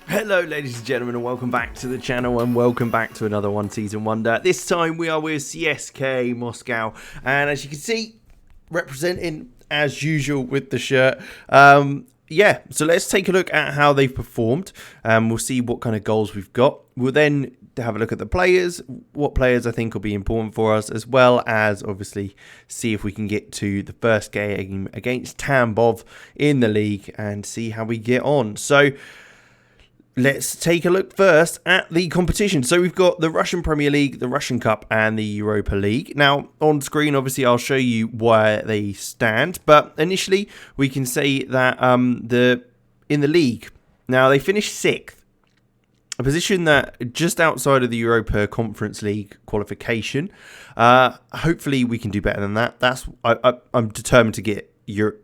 Hello ladies and gentlemen, and welcome back to the channel, and welcome back to another One Season Wonder. This time we are with CSKA Moscow, and as you can see, representing as usual with the shirt. Yeah, so let's take a look at how they've performed. We'll see what kind of goals we've got. We'll then have a look at the players, what players I think will be important for us, as well as obviously see if we can get to the first game against Tambov in the league and see how we get on. So let's take a look first at the competition. So we've got the Russian Premier League, the Russian Cup, and the Europa League. Now, on screen, obviously, I'll show you where they stand. But initially, we can say that in the league, now they finished 6th. A position that just outside of the Europa Conference League qualification. Hopefully, we can do better than that. I'm determined to get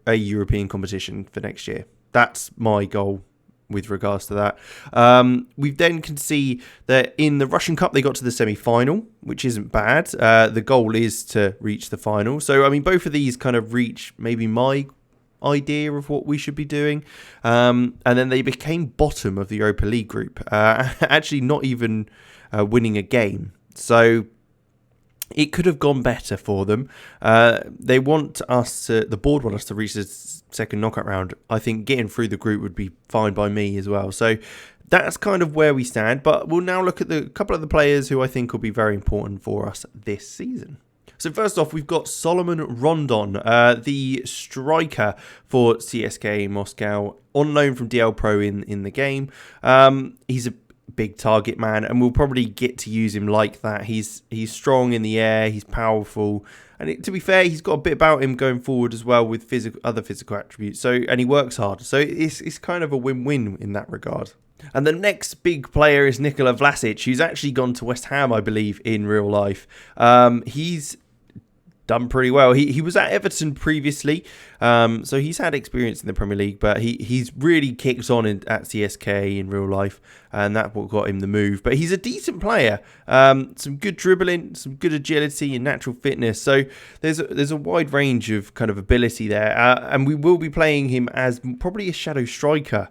a European competition for next year. That's my goal with regards to that. We then can see that in the Russian Cup, they got to the semi-final, which isn't bad. The goal is to reach the final. So, I mean, both of these kind of reach maybe my idea of what we should be doing. And then they became bottom of the Europa League group, actually not even winning a game. So it could have gone better for them. They want us to, the board want us to reach the second knockout round. I think getting through the group would be fine by me as well. So that's kind of where we stand. But we'll now look at the couple of the players who I think will be very important for us this season. So first off, we've got Solomon Rondon, the striker for CSKA Moscow, on loan from DL Pro in the game. He's a big target man, and we'll probably get to use him like that. He's strong in the air, he's powerful, and to be fair, he's got a bit about him going forward as well with other physical attributes. So, and he works hard, so it's kind of a win-win in that regard. And the next big player is Nicola Vlasic, who's actually gone to West Ham, I believe, in real life. He's done pretty well. He was at Everton previously, so he's had experience in the Premier League, but he's really kicked on at CSKA in real life, and that's what got him the move. But he's a decent player, some good dribbling, some good agility and natural fitness. So there's a wide range of kind of ability there, and we will be playing him as probably a shadow striker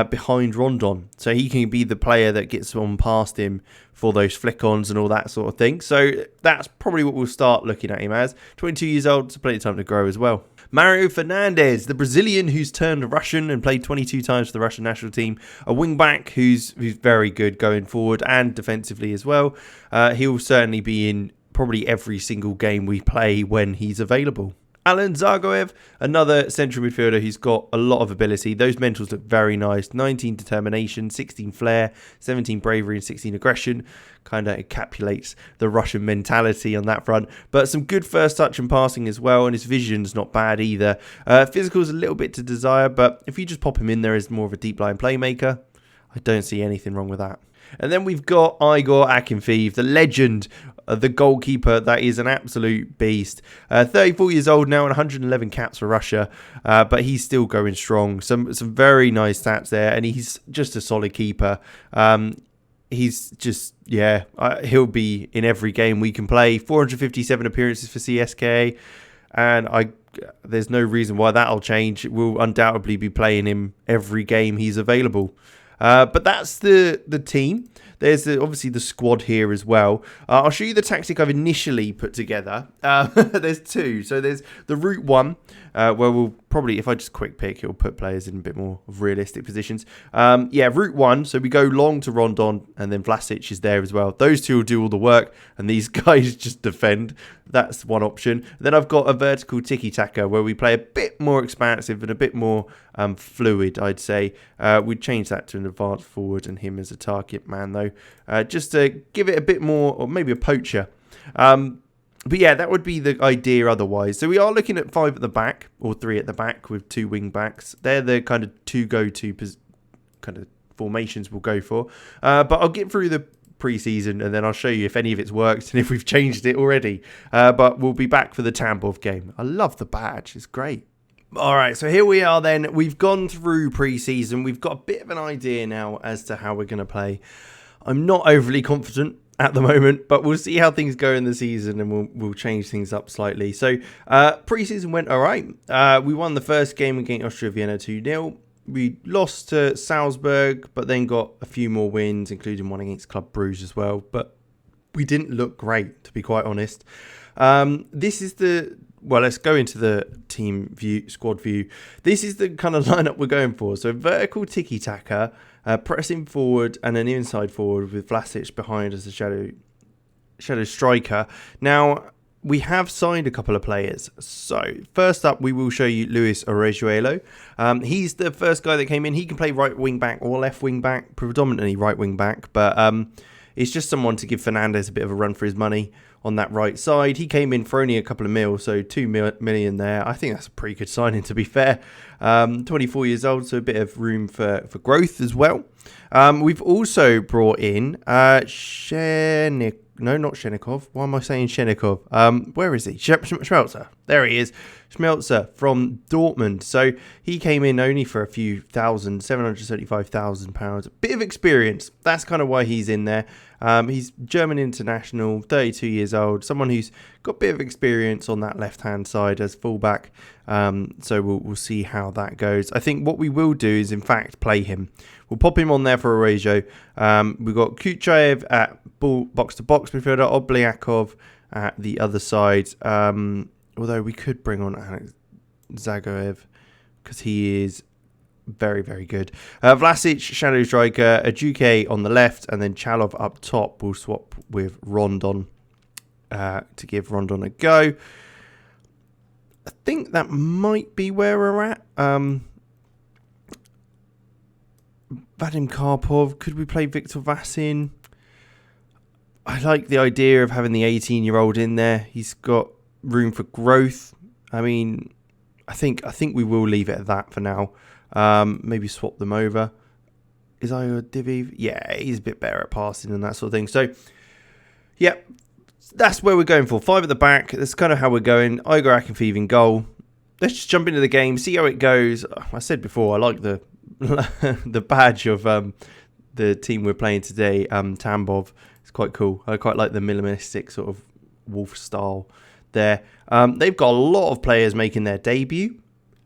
behind Rondon, so he can be the player that gets on past him for those flick-ons and all that sort of thing. So that's probably what we'll start looking at him as. 22 years old, so plenty of time to grow as well. Mario Fernandez, the Brazilian who's turned Russian and played 22 times for the Russian national team. A wing-back who's very good going forward and defensively as well. He'll certainly be in probably every single game we play when he's available. Alan Zargoev, another central midfielder who's got a lot of ability. Those mentals look very nice. 19 determination, 16 flair, 17 bravery and 16 aggression. Kind of encapsulates the Russian mentality on that front. But some good first touch and passing as well, and his vision's not bad either. Physical's a little bit to desire, but if you just pop him in there as more of a deep line playmaker, I don't see anything wrong with that. And then we've got Igor Akinfeev, the legend, the goalkeeper that is an absolute beast. 34 years old now and 111 caps for Russia, but he's still going strong. Some very nice stats there, and he's just a solid keeper. He's just, he'll be in every game we can play. 457 appearances for CSKA, and there's no reason why that'll change. We'll undoubtedly be playing him every game he's available. But that's the team. There's obviously the squad here as well. I'll show you the tactic I've initially put together. There's two. So there's the route one, where we'll probably, if I just quick pick, it'll put players in a bit more of realistic positions. Route one. So we go long to Rondon, and then Vlasic is there as well. Those two will do all the work, and these guys just defend. That's one option. Then I've got a vertical tiki-taka where we play a bit more expansive and a bit more fluid, I'd say. We'd change that to an advanced forward and him as a target man, though, just to give it a bit more, or maybe a poacher. But yeah, that would be the idea otherwise. So we are looking at 5 at the back, or 3 at the back with 2 wing backs. They're the kind of 2 go-to kind of formations we'll go for. But I'll get through the pre-season, and then I'll show you if any of it's worked and if we've changed it already. But we'll be back for the Tambov game. I love the badge. It's great. All right, so here we are then. We've gone through pre-season. We've got a bit of an idea now as to how we're going to play. I'm not overly confident at the moment, but we'll see how things go in the season, and we'll change things up slightly. So pre-season went all right. We won the first game against Austria Vienna 2-0. We lost to Salzburg, but then got a few more wins, including one against Club Brugge as well. But we didn't look great, to be quite honest. This is let's go into the team view, squad view. This is the kind of lineup we're going for. So vertical tiki-taka, pressing forward and an inside forward with Vlasic behind as a shadow striker. Now, we have signed a couple of players. So first up, we will show you Luis Orejuelo. He's the first guy that came in. He can play right wing back or left wing back, predominantly right wing back. But it's just someone to give Fernandez a bit of a run for his money on that right side. He came in for only a couple of mil, so 2 million there. I think that's a pretty good signing, to be fair. 24 years old, so a bit of room for growth as well. We've also brought in No, not Shenikov. Why am I saying Shenikov? Where is he? Schmelzer. There he is. Schmelzer from Dortmund. So he came in only for a few thousand, £775,000. A bit of experience. That's kind of why he's in there. He's German international, 32 years old. Someone who's got a bit of experience on that left-hand side as fullback. So we'll see how that goes. I think what we will do is, in fact, play him. We'll pop him on there for Orejo. We've got Kuchaev at box-to-box midfielder, Oblyakov at the other side. Although we could bring on Zargoev because he is very, very good. Vlasic, shadow striker, Ajuke on the left, and then Chalov up top. We'll swap with Rondon to give Rondon a go. I think that might be where we're at. Vadim Karpov. Could we play Viktor Vasin? I like the idea of having the 18-year-old in there. He's got room for growth. I mean, I think we will leave it at that for now. Maybe swap them over. Is Igor Akinfeev? Yeah, he's a bit better at passing and that sort of thing. So, yeah, that's where we're going for. 5 at the back. That's kind of how we're going. Igor Akinfeev in goal. Let's just jump into the game, see how it goes. I said before, I like the the badge of the team we're playing today, Tambov. It's quite cool. I quite like the minimalistic sort of wolf style there. They've got a lot of players making their debut.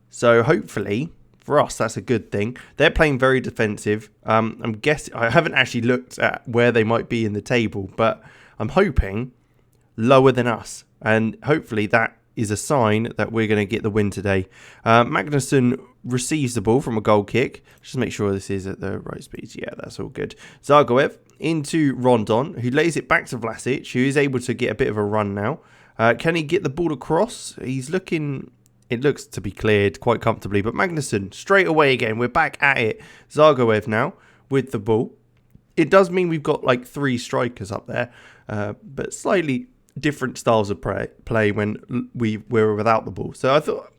So hopefully, for us, that's a good thing. They're playing very defensive. I'm guessing, I haven't actually looked at where they might be in the table, but I'm hoping lower than us. And hopefully that is a sign that we're going to get the win today. Magnusson receives the ball from a goal kick. Just make sure this is at the right speed. Yeah, that's all good. Zargoev into Rondon, who lays it back to Vlasic, who is able to get a bit of a run now. Can he get the ball across? He's looking... It looks to be cleared quite comfortably. But Magnusson, straight away again. We're back at it. Zargoev now with the ball. It does mean we've got like 3 strikers up there. But slightly different styles of play when we were without the ball. So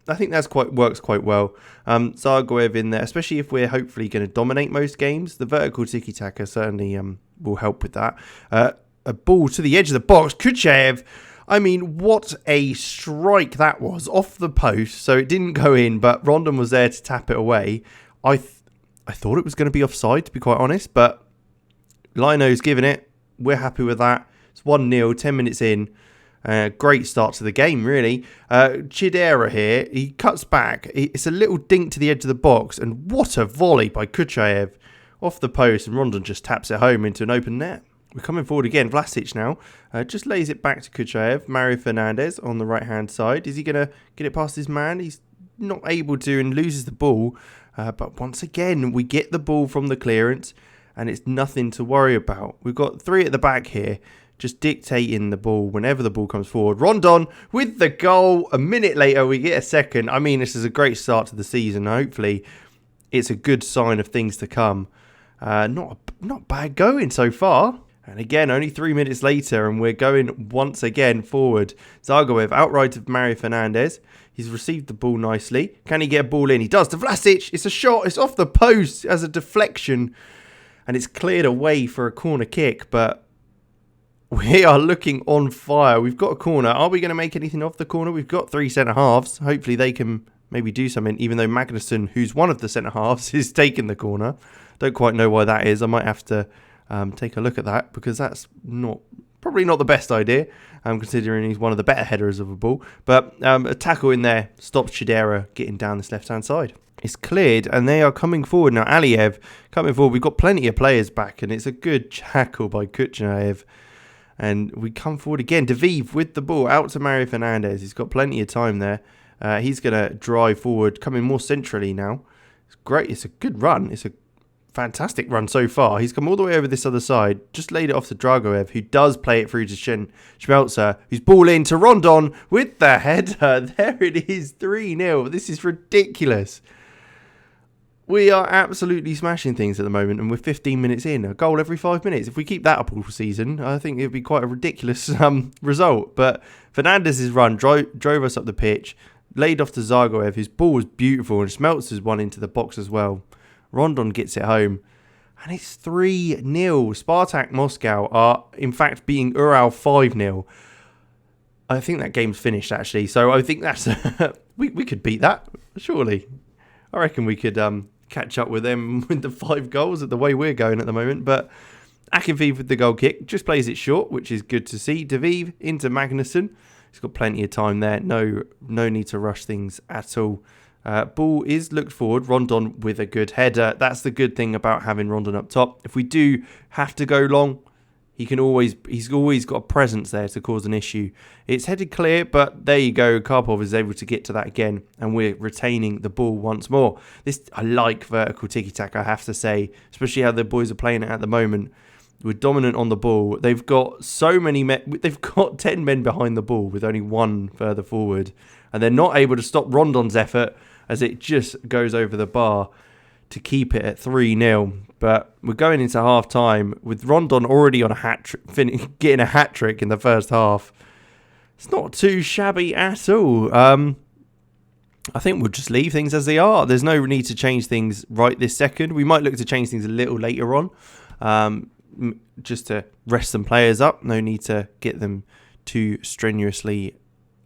I think that's works quite well. Zargoev in there, especially if we're hopefully going to dominate most games. The vertical tiki-taka certainly will help with that. A ball to the edge of the box. Kuchaev. I mean, what a strike that was off the post. So it didn't go in, but Rondon was there to tap it away. I thought it was going to be offside, to be quite honest, but Lino's given it. We're happy with that. It's 1-0, 10 minutes in. Great start to the game, really. Chidera here, he cuts back. It's a little dink to the edge of the box, and what a volley by Kuchaev off the post, and Rondon just taps it home into an open net. We're coming forward again. Vlasic now just lays it back to Kuchaev. Mario Fernandez on the right-hand side. Is he going to get it past his man? He's not able to and loses the ball. But once again, we get the ball from the clearance and it's nothing to worry about. We've got 3 at the back here just dictating the ball whenever the ball comes forward. Rondon with the goal. A minute later, we get a second. I mean, this is a great start to the season. Hopefully, it's a good sign of things to come. Not bad going so far. And again, only 3 minutes later, and we're going once again forward. Zargoev outright of Mario Fernandez. He's received the ball nicely. Can he get a ball in? He does to Vlasic. It's a shot. It's off the post as a deflection. And it's cleared away for a corner kick. But we are looking on fire. We've got a corner. Are we going to make anything off the corner? We've got 3 centre-halves. Hopefully they can maybe do something, even though Magnusson, who's one of the centre-halves, is taking the corner. Don't quite know why that is. I might have to... take a look at that because that's probably not the best idea, considering he's one of the better headers of a ball. But a tackle in there stops Chidera getting down this left-hand side. It's cleared, and they are coming forward now. Aliyev coming forward. We've got plenty of players back, and it's a good tackle by Kuchnaev. And we come forward again. Daviv with the ball out to Mario Fernandez. He's got plenty of time there. He's going to drive forward, coming more centrally now. It's great. It's a good run. It's a fantastic run so far. He's come all the way over this other side. Just laid it off to Zargoev, who does play it through to Schmelzer, who's ball in to Rondon with the header. There it is, 3-0. This is ridiculous. We are absolutely smashing things at the moment, and we're 15 minutes in. A goal every 5 minutes. If we keep that up all season, I think it would be quite a ridiculous result. But Fernandez's run drove us up the pitch, laid off to Zargoev, whose ball was beautiful, and Schmelzer's one into the box as well. Rondon gets it home, and it's 3-0. Spartak Moscow are, in fact, beating Ural 5-0. I think that game's finished, actually. So I think that's we could beat that, surely. I reckon we could catch up with them with the 5 goals at the way we're going at the moment. But Akinfeev with the goal kick just plays it short, which is good to see. Daviv into Magnusson. He's got plenty of time there. No need to rush things at all. Ball is looked forward. Rondon with a good header. That's the good thing about having Rondon up top. If we do have to go long, he's always got a presence there to cause an issue. It's headed clear, but there you go. Karpov is able to get to that again, and we're retaining the ball once more. I like vertical tiki-taka, I have to say, especially how the boys are playing it at the moment. We're dominant on the ball. They've got so many men. They've got 10 men behind the ball with only one further forward, and they're not able to stop Rondon's effort as it just goes over the bar to keep it at 3-0. But we're going into half-time with Rondon already on a getting a hat-trick in the first half. It's not too shabby at all. I think we'll just leave things as they are. There's no need to change things right this second. We might look to change things a little later on, just to rest some players up. No need to get them too strenuously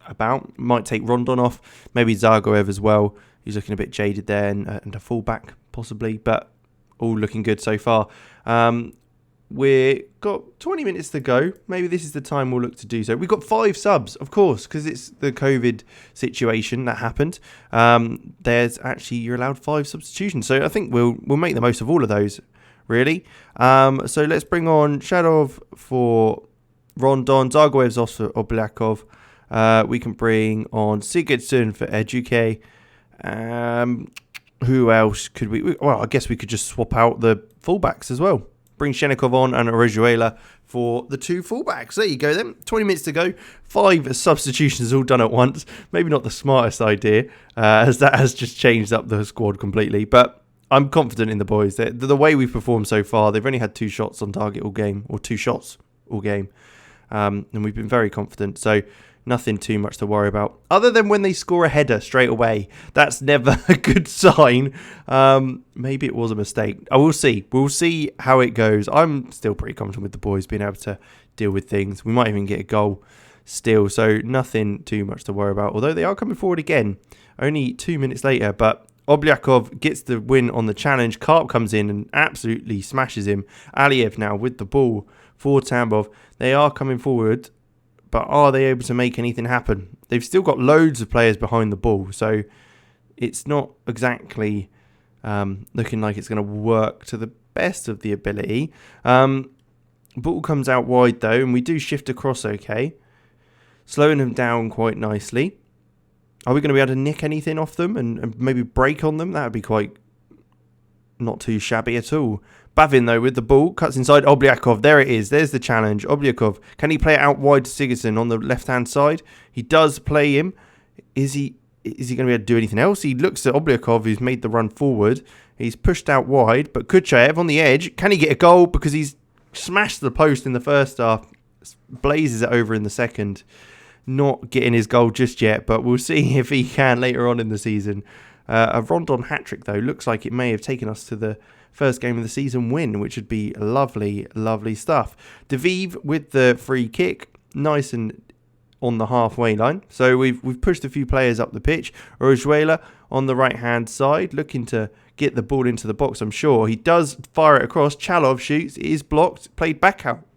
about. Might take Rondon off, maybe Zargoev as well. He's looking a bit jaded there, and a fullback possibly, but all looking good so far. We've got 20 minutes to go. Maybe this is the time we'll look to do so. We've got 5 subs, of course, because it's the COVID situation that happened. There's actually, you're allowed 5 substitutions, so I think we'll make the most of all of those, really. So let's bring on Shadov for Rondon. Zargoev's off for Oblakov. We can bring on Sigurdsson for Eduque. Who else could we? Well, I guess we could just swap out the fullbacks as well. Bring Shenikov on and Orizuela for the 2 fullbacks. There you go then. 20 minutes to go. 5 substitutions all done at once. Maybe not the smartest idea, as that has just changed up the squad completely. But I'm confident in the boys. The way we've performed so far, they've only had 2 shots on target all game, or 2 shots all game. And we've been very confident. So nothing too much to worry about. Other than when they score a header straight away. That's never a good sign. Maybe it was a mistake. I will see. We'll see how it goes. I'm still pretty confident with the boys being able to deal with things. We might even get a goal still. So nothing too much to worry about. Although they are coming forward again. Only 2 minutes later. But Oblakov gets the win on the challenge. Karp comes in and absolutely smashes him. Aliyev now with the ball for Tambov. They are coming forward. But are they able to make anything happen? They've still got loads of players behind the ball. So it's not exactly looking like it's going to work to the best of the ability. Ball comes out wide though. And we do shift across okay. Slowing them down quite nicely. Are we going to be able to nick anything off them and maybe break on them? That would be quite not too shabby at all. Bavin, though, with the ball, cuts inside Oblakov. There it is. There's the challenge. Oblakov. Can he play it out wide to Sigurdsson on the left-hand side? He does play him. Is he going to be able to do anything else? He looks at Oblakov, who's made the run forward. He's pushed out wide, but Kuchaev on the edge. Can he get a goal? Because he's smashed the post in the first half. Blazes it over in the second. Not getting his goal just yet, but we'll see if he can later on in the season. A Rondon hat-trick, though, looks like it may have taken us to the first game of the season win, which would be lovely, lovely stuff. Daviv with the free kick, nice and on the halfway line. So we've pushed a few players up the pitch. Orizuela on the right-hand side, looking to get the ball into the box, I'm sure. He does fire it across. Chalov shoots. It is blocked. Played back out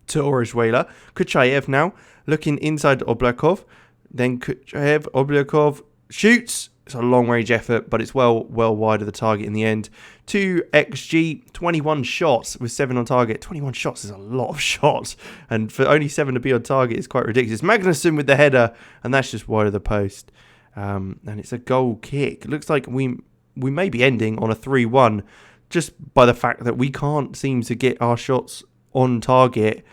to Orizuela. Kuchaev now looking inside Oblakov. Then Kuchaev, Oblakov shoots. It's a long-range effort, but it's well wide of the target in the end. 2 XG, 21 shots with 7 on target. 21 shots is a lot of shots, and for only 7 to be on target is quite ridiculous. Magnusson with the header, and that's just wide of the post. And it's a goal kick. It looks like we may be ending on a 3-1, just by the fact that we can't seem to get our shots on target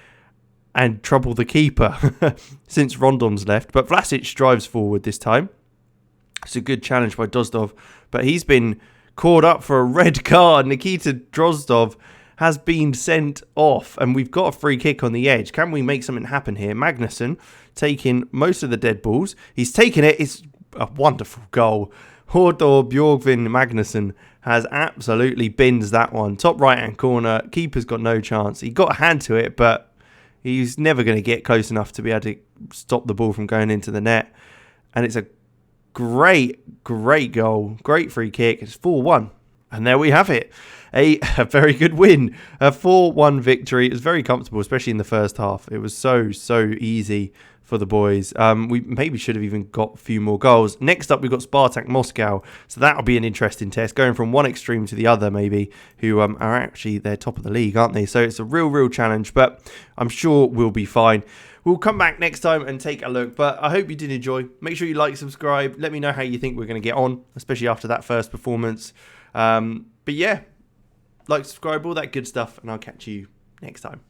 and trouble the keeper since Rondon's left. But Vlasic drives forward this time. It's a good challenge by Drozdov, but he's been caught up for a red card. Nikita Drozdov has been sent off, and we've got a free kick on the edge. Can we make something happen here? Magnusson taking most of the dead balls. He's taken it. It's a wonderful goal. Hodor Bjorgvin Magnusson has absolutely bins that one. Top right-hand corner. Keeper's got no chance. He got a hand to it, but he's never going to get close enough to be able to stop the ball from going into the net. And it's a great goal. Great free kick. It's 4-1. And there we have it. A very good win. A 4-1 victory. It was very comfortable, especially in the first half. It was so easy for the boys. We maybe should have even got a few more goals. Next up, we've got Spartak Moscow. So that'll be an interesting test, going from one extreme to the other, maybe, who are actually, they're top of the league, aren't they? So it's a real challenge, but I'm sure we'll be fine. We'll come back next time and take a look, but I hope you did enjoy. Make sure you like, subscribe. Let me know how you think we're going to get on, especially after that first performance. But yeah, like, subscribe, all that good stuff, and I'll catch you next time.